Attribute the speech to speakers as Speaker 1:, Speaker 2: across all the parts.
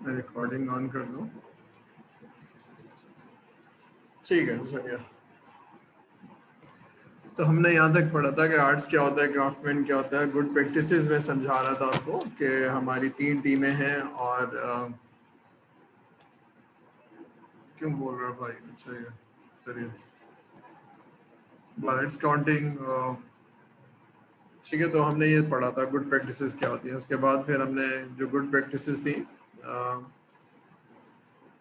Speaker 1: मैं recording on कर लूँ। ठीक है, चलिए। तो हमने यहाँ तक पढ़ा था कि आर्ट्स क्या होता है, क्राफ्टमैन क्या होता है, गुड प्रैक्टिसेस में समझा रहा था आपको कि हमारी 3 टीमें हैं और क्यों बोल रहे हो भाई? अच्छा ये चलिए, बैलेंस काउंटिंग। ठीक है, तो हमने ये पढ़ा था गुड प्रैक्टिसेस क्या होती है। उसके बाद फिर हमने जो गुड प्रैक्टिसेस थी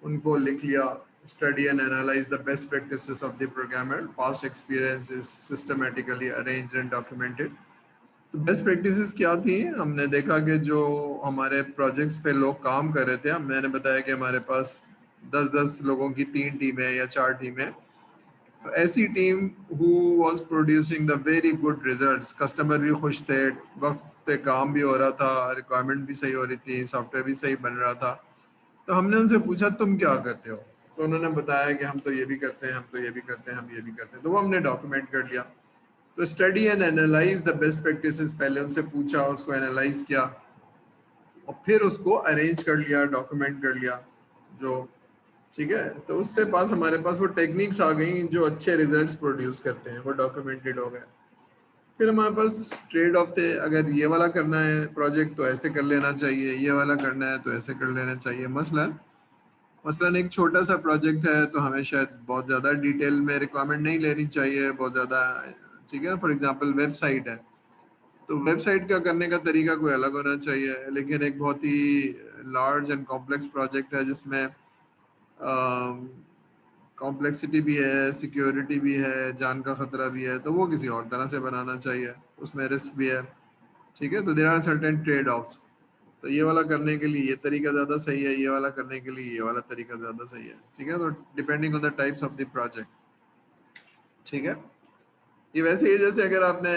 Speaker 1: उनको लिख लिया। Study and analyse the best practices of the programmer, past experience is systematically arranged and documented. तो बेस्ट प्रैक्टिसेस क्या थी? हमने देखा कि जो हमारे प्रोजेक्ट्स पे लोग काम कर रहे थे, मैंने बताया कि हमारे पास 10-10 लोगों की 3 टीमें या 4 टीमें। तो ऐसी team who was producing the very good results, customer भी खुश थे, वक्त पे काम भी हो रहा था, रिक्वायरमेंट भी सही हो रही थी, सॉफ्टवेयर भी सही बन रहा था। तो हमने उनसे पूछा तुम क्या करते हो? तो उन्होंने बताया कि हम तो ये भी करते हैं, हम तो ये भी करते हैं, हम ये भी करते हैं। तो वो हमने डॉक्यूमेंट कर लिया। तो study and analyse the best practices, पहले उनसे पूछा, उसको एनालाइज किया और फिर उसको अरेंज कर लिया, डॉक्यूमेंट कर लिया। जो ठीक है, तो उससे पास हमारे पास वो टेक्निक्स आ गई जो अच्छे रिजल्ट्स प्रोड्यूस करते हैं, वो डॉक्यूमेंटेड हो गए। फिर हमारे पास ट्रेड ऑफ थे, अगर ये वाला करना है प्रोजेक्ट तो ऐसे कर लेना चाहिए, ये वाला करना है तो ऐसे कर लेना चाहिए। मसलन मसलन एक छोटा सा प्रोजेक्ट है तो हमें शायद बहुत ज़्यादा डिटेल में रिक्वायरमेंट नहीं लेनी चाहिए, बहुत ज़्यादा। ठीक है, फॉर एग्जांपल वेबसाइट है, तो वेबसाइट का करने का तरीका कोई अलग होना चाहिए। लेकिन एक बहुत ही लार्ज एंड कॉम्प्लेक्स प्रोजेक्ट है जिसमें कॉम्प्लेक्सिटी भी है, सिक्योरिटी भी है, जान का खतरा भी है, तो वो किसी और तरह से बनाना चाहिए, उसमें रिस्क भी है। ठीक है, तो there are certain trade offs. तो ये वाला करने के लिए ये तरीका ज़्यादा सही है, ये वाला करने के लिए ये वाला तरीका ज़्यादा सही है। ठीक है, तो depending on the types of the project. ठीक है, ये वैसे ही जैसे अगर आपने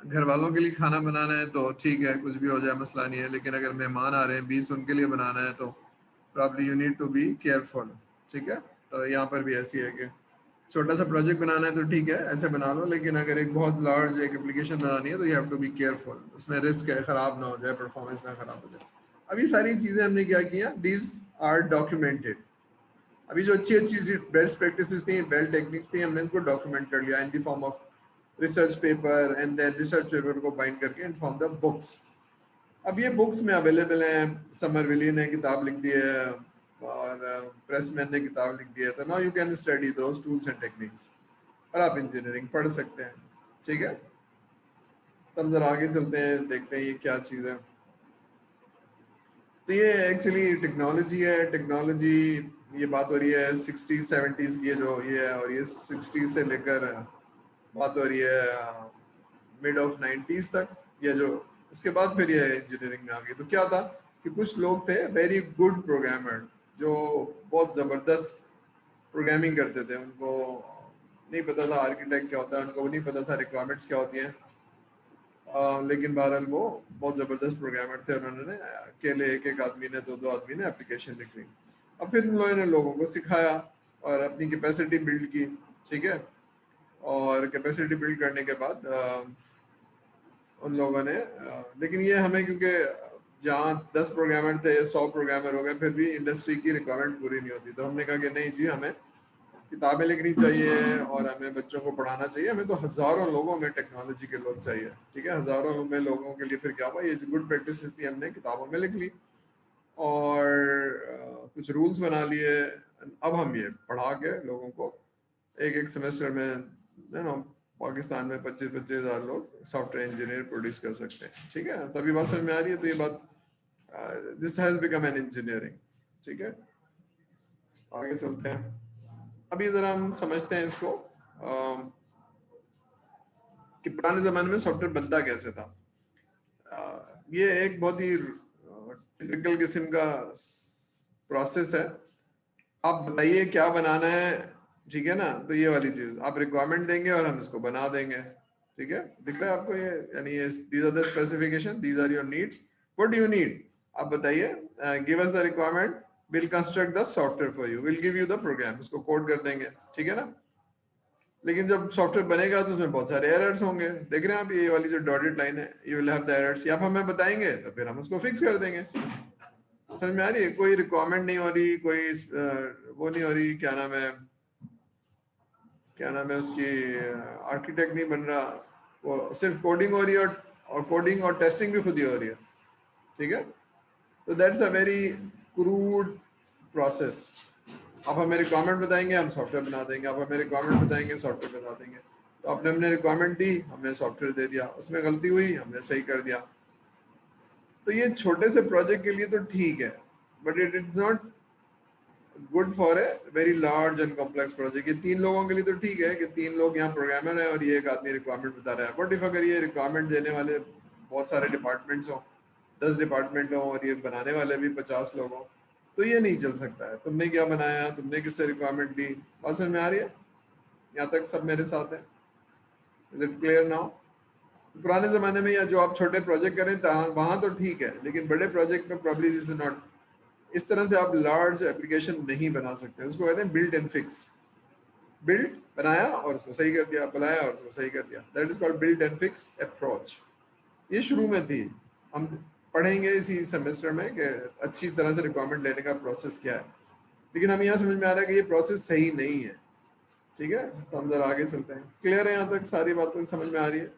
Speaker 1: घर वालों के लिए खाना बनाना है तो ठीक है, कुछ भी हो जाए मसला नहीं है। लेकिन अगर मेहमान आ रहे हैं 20 उनके लिए बनाना है तो probably you need to be careful. ठीक है, तो यहाँ पर भी ऐसी है कि छोटा सा प्रोजेक्ट बनाना है तो ठीक है ऐसे बना लो, लेकिन अगर एक बहुत लार्ज एक एप्लीकेशन बनानी है तो you have to be careful, उसमें रिस्क है खराब ना हो जाए, परफॉर्मेंस ना खराब हो जाए। अब ये सारी चीजें हमने क्या किया, दीज आर डॉक्यूमेंटेड। अभी जो अच्छी अच्छी बेस्ट प्रैक्टिसेस थी, बेल टेक्निक्स थी, हमने इनको डॉक्यूमेंट कर लिया in the form of research paper, and then research paper को बाइंड करके इन फॉर्म द बुक्स। अब ये बुक्स में अवेलेबल हैं। समर विली ने किताब लिख दी है और प्रेसमैन ने किताब लिख दी है, तो now you can study those tools and techniques और आप इंजीनियरिंग पढ़ सकते हैं। ठीक है, तब जरा आगे चलते हैं, देखते हैं ये क्या चीज़ है। तो ये एक्चुअली टेक्नोलॉजी है। टेक्नोलॉजी, ये बात हो रही है 60s 70s की, जो ये है, और ये 60s से लेकर बात हो रही है मिड ऑफ 90s तक, या जो उसके बाद फिर ये इंजीनियरिंग में आ गई। तो क्या था कि कुछ लोग थे वेरी गुड प्रोग्रामर, जो बहुत ज़बरदस्त प्रोग्रामिंग करते थे। उनको नहीं पता था आर्किटेक्ट क्या होता है, उनको नहीं पता था रिक्वायरमेंट्स क्या होती हैं, लेकिन बहरहाल वो बहुत ज़बरदस्त प्रोग्रामर थे। उन्होंने अकेले एक एक आदमी ने, दो दो आदमी ने एप्लीकेशन लिख ली। अब फिर उन लोगों ने लोगों को सिखाया और अपनी कैपेसिटी बिल्ड की। ठीक है, और कैपेसिटी बिल्ड करने के बाद उन लोगों ने लेकिन ये हमें, क्योंकि जहाँ 10 प्रोग्रामर थे 100 प्रोग्रामर हो गए, फिर भी इंडस्ट्री की रिक्वायरमेंट पूरी नहीं होती। तो हमने कहा कि नहीं जी, हमें किताबें लिखनी चाहिए और हमें बच्चों को पढ़ाना चाहिए। हमें तो हज़ारों लोगों में टेक्नोलॉजी के लोग चाहिए। ठीक है, हज़ारों में लोगों के लिए फिर क्या हुआ, ये जो गुड प्रैक्टिस थी हमने किताबों में लिख ली और कुछ रूल्स बना लिए। अब हम ये पढ़ा के लोगों को एक एक सेमेस्टर में, यू नो, पाकिस्तान में 25-25 हज़ार लोग सॉफ्टवेयर इंजीनियर प्रोड्यूस कर सकते हैं। ठीक है, तो अभी बात समझ में आ रही है? तो ये बात, this has become an engineering. ठीक है, आगे चलते हैं। अभी ज़रा हम समझते हैं इसको कि पुराने ज़माने में सॉफ्टवेयर बनता कैसे था। ये एक बहुत ही टिपिकल किस्म का प्रोसेस है। आप बताइए क्या बनाना है, ठीक है ना? तो ये वाली चीज आप रिक्वायरमेंट देंगे और हम इसको बना देंगे। ठीक है, दिख रहा है आपको ये? यानी ये these are the specification, these are your needs, what do you need? आप बताइए, give us the requirement, will construct the software for you, will give you the program, उसको कोड कर देंगे। ठीक है ना? लेकिन जब सॉफ्टवेयर बनेगा तो उसमें बहुत सारे एरर्स होंगे। देख रहे हैं आप, ये वाली जो डॉटेड लाइन है, you will have the errors. आप हमें बताएंगे तो फिर हम उसको फिक्स कर देंगे। समझ में आ रही है? कोई रिक्वायरमेंट नहीं हो रही, कोई वो नहीं हो रही, क्या नाम है उसकी, आर्किटेक्ट नहीं बन रहा, वो सिर्फ कोडिंग हो रही है, और कोडिंग और टेस्टिंग भी खुद ही हो रही है, ठीक है। तो that's a very crude process. आप हमें रिक्वायरमेंट बताएंगे, हम सॉफ्टवेयर बना देंगे, आप हमें रिक्वायरमेंट बताएंगे, सॉफ्टवेयर बना देंगे। तो आपने हमने रिक्वायरमेंट दी, हमने सॉफ्टवेयर दे दिया, उसमें गलती हुई, हमने सही कर दिया। तो ये छोटे से प्रोजेक्ट के लिए तो ठीक है, but it is not good for a very large and complex project. ये 3 लोगों के लिए तो ठीक है कि 3 लोग यहाँ प्रोग्रामर हैं और ये एक आदमी रिक्वायरमेंट बता रहा है, बट इफ अगर ये रिक्वायरमेंट देने वाले बहुत सारे डिपार्टमेंट्स हों, 10 डिपार्टमेंट हों और ये बनाने वाले भी 50 लोग हों, तो ये नहीं चल सकता है। तुमने क्या बनाया, तुमने किससे रिक्वायरमेंट ली, बात समझ में आ रही है? यहाँ तक सब मेरे साथ है? Is it clear now? पुराने जमाने में या जो आप छोटे प्रोजेक्ट करें वहां तो ठीक है, लेकिन बड़े प्रोजेक्ट में प्रॉब्ली दिस इज नॉट, इस तरह से आप लार्ज एप्लीकेशन नहीं बना सकते। उसको कहते हैं बिल्ड एंड फिक्स। बिल्ड बनाया और उसको सही कर दिया, बनाया और उसको सही कर दिया, that is called build and fix approach. ये शुरू में थी, हम पढ़ेंगे इसी सेमेस्टर में कि अच्छी तरह से रिक्वायरमेंट लेने का प्रोसेस क्या है, लेकिन हम यहाँ समझ में आ रहा है कि ये प्रोसेस सही नहीं है, ठीक है। तो हम जरा आगे चलते हैं। क्लियर है यहाँ तक? सारी बातें समझ में आ रही है?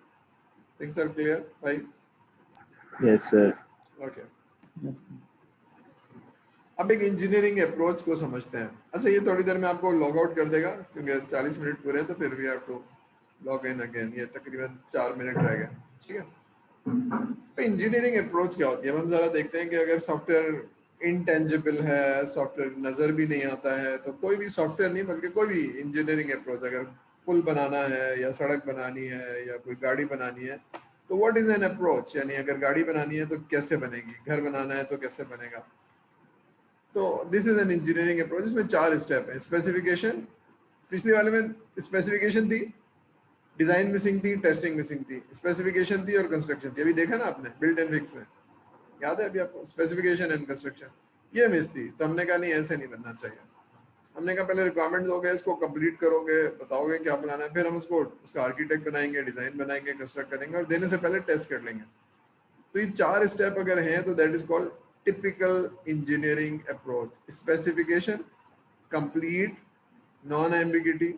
Speaker 1: थिंग्स आर क्लियर भाई?
Speaker 2: Yes sir.
Speaker 1: ओके, अब एक इंजीनियरिंग अप्रोच को समझते हैं। अच्छा, ये थोड़ी देर में आपको लॉग आउट कर देगा क्योंकि 40 मिनट पूरे हैं, तो फिर we have to log in again. ये तकरीबन 4 मिनट रह गए, ठीक है। तो इंजीनियरिंग अप्रोच क्या होती है, हम जरा देखते हैं कि अगर सॉफ्टवेयर इनटेंजिबल है, सॉफ्टवेयर नजर भी नहीं आता है, तो कोई भी सॉफ्टवेयर नहीं बल्कि कोई भी इंजीनियरिंग अप्रोच, अगर पुल बनाना है या सड़क बनानी है या कोई गाड़ी बनानी है, तो व्हाट इज एन अप्रोच, यानी अगर गाड़ी बनानी है तो कैसे बनेगी, घर बनाना है तो कैसे बनेगा। तो this is an engineering approach. इसमें 4 स्टेप है। स्पेसिफिकेशन, पिछले वाले में स्पेसिफिकेशन थी, डिजाइन मिसिंग थी, टेस्टिंग मिसिंग थी, स्पेसिफिकेशन थी और कंस्ट्रक्शन थी। अभी देखा ना आपने बिल्ड एंड फिक्स में, याद है अभी आपको? स्पेसिफिकेशन एंड कंस्ट्रक्शन, ये मिस थी। तो हमने कहा नहीं, ऐसे नहीं बनना चाहिए। हमने कहा पहले रिक्वायरमेंट दोगे, इसको कंप्लीट करोगे, बताओगे क्या बनाना है, फिर हम उसको उसका आर्किटेक्ट बनाएंगे, डिजाइन बनाएंगे, कंस्ट्रक्ट करेंगे और देने से पहले टेस्ट कर लेंगे। तो ये 4 स्टेप अगर हैं तो that is called typical engineering approach. Specification, complete, non ambiguity,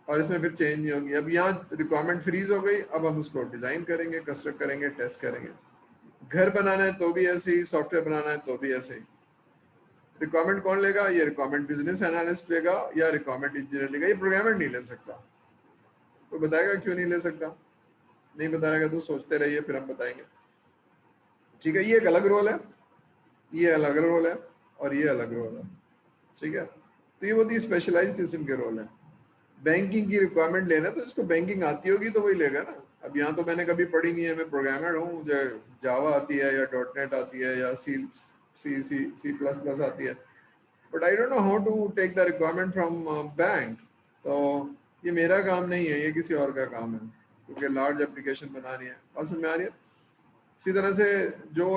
Speaker 1: और इसमें फिर चेंज नहीं होगी। अब यहाँ रिक्वायरमेंट फ्रीज हो गई, अब हम उसको डिजाइन करेंगे, कंस्ट्रक्ट करेंगे, टेस्ट करेंगे। घर बनाना है तो भी ऐसे ही, सॉफ्टवेयर बनाना है तो भी ऐसे ही। रिक्वायरमेंट कौन लेगा? ये रिक्वायरमेंट बिजनेस एनालिस्ट लेगा या रिक्वायरमेंट इंजीनियर लेगा, ये प्रोग्रामर नहीं ले सकता। तो बताएगा क्यों नहीं ले सकता? नहीं बताएगा तो सोचते रहिए, फिर हम बताएंगे, ठीक है। ये एक अलग रोल है, ये अलग रोल है और ये अलग रोल है, ठीक है। तो ये बहुत ही स्पेशलाइज्ड किस्म के रोल है। बैंकिंग की रिक्वायरमेंट लेना तो जिसको बैंकिंग आती होगी तो वही लेगा ना। अब यहाँ तो मैंने कभी पढ़ी नहीं है, मैं प्रोग्रामर हूँ, मुझे जावा आती है या डॉट नेट आती है या सी सी सी सी प्लस प्लस आती है, but I don't know how to take the requirement from bank. तो ये मेरा काम नहीं है, ये किसी और का काम है, क्योंकि लार्ज एप्लीकेशन बनानी है। बात समझ में आ रही है? इसी तरह से जो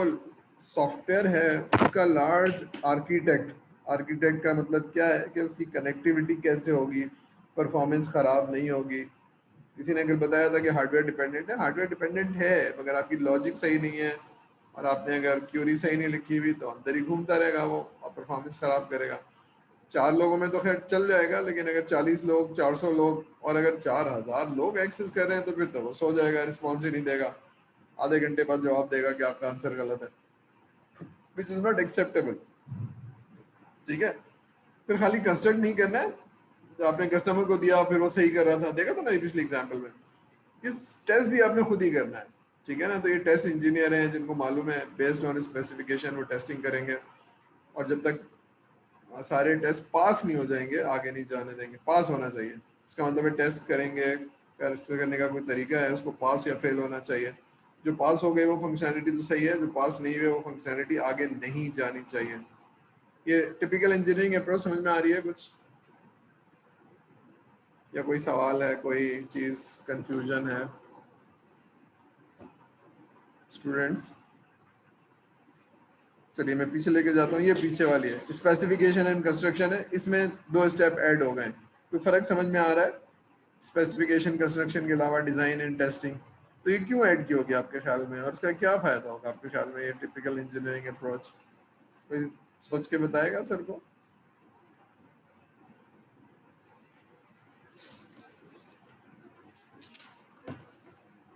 Speaker 1: सॉफ्टवेयर है उसका लार्ज आर्किटेक्ट, आर्किटेक्ट का मतलब क्या है कि उसकी कनेक्टिविटी कैसे होगी, परफॉर्मेंस खराब नहीं होगी। किसी ने अगर बताया था कि हार्डवेयर डिपेंडेंट है, हार्डवेयर डिपेंडेंट है, मगर आपकी लॉजिक सही नहीं है और आपने अगर क्यूरी सही नहीं लिखी हुई तो अंदर ही घूमता रहेगा वो और परफॉर्मेंस खराब करेगा। 4 लोगों में तो खैर चल जाएगा, लेकिन अगर 40 लोग, 400 लोग और अगर 4000 लोग एक्सेस कर रहे हैं तो फिर तो वो सो जाएगा, रिस्पॉन्स ही नहीं देगा, आधे घंटे बाद जवाब देगा कि आपका आंसर गलत है, विच इज नॉट एक्सेप्टेबल, ठीक है। फिर खाली कंस्ट्रक्ट नहीं करना है, तो आपने कस्टमर को दिया फिर वो सही कर रहा था, देखा था ना पिछले एग्जाम्पल में। इस टेस्ट भी आपने खुद ही करना है, ठीक है ना। तो ये टेस्ट इंजीनियर हैं जिनको मालूम है, बेस्ड ऑन स्पेसिफिकेशन वो टेस्टिंग करेंगे, और जब तक सारे टेस्ट पास नहीं हो जाएंगे आगे नहीं जाने देंगे। पास होना चाहिए, इसका मतलब है टेस्ट करेंगे, करने का कोई तरीका है, उसको पास या फेल होना चाहिए। जो पास हो गई वो फंक्शनैलिटी तो सही है, जो पास नहीं हुई वो फंक्शनैलिटी आगे नहीं जानी चाहिए। ये टिपिकल इंजीनियरिंग अप्रोच समझ में आ रही है कुछ, या कोई सवाल है, कोई चीज कंफ्यूजन है स्टूडेंट्स? चलिए मैं पीछे लेके जाता हूँ। ये पीछे वाली है, स्पेसिफिकेशन एंड कंस्ट्रक्शन है, इसमें 2 स्टेप ऐड हो गए। कोई फर्क समझ में आ रहा है? स्पेसिफिकेशन कंस्ट्रक्शन के अलावा डिजाइन एंड टेस्टिंग, तो ये क्यों ऐड की होगी आपके ख्याल में, और इसका क्या फायदा होगा आपके ख्याल में, ये टिपिकल इंजीनियरिंग अप्रोच? कोई सोच के बताएगा सर को?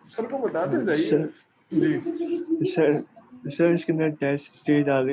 Speaker 1: सर को बताते जाइए।
Speaker 2: सर
Speaker 1: जी
Speaker 2: सर सर इसके अंदर टेस्ट स्टेज आ गई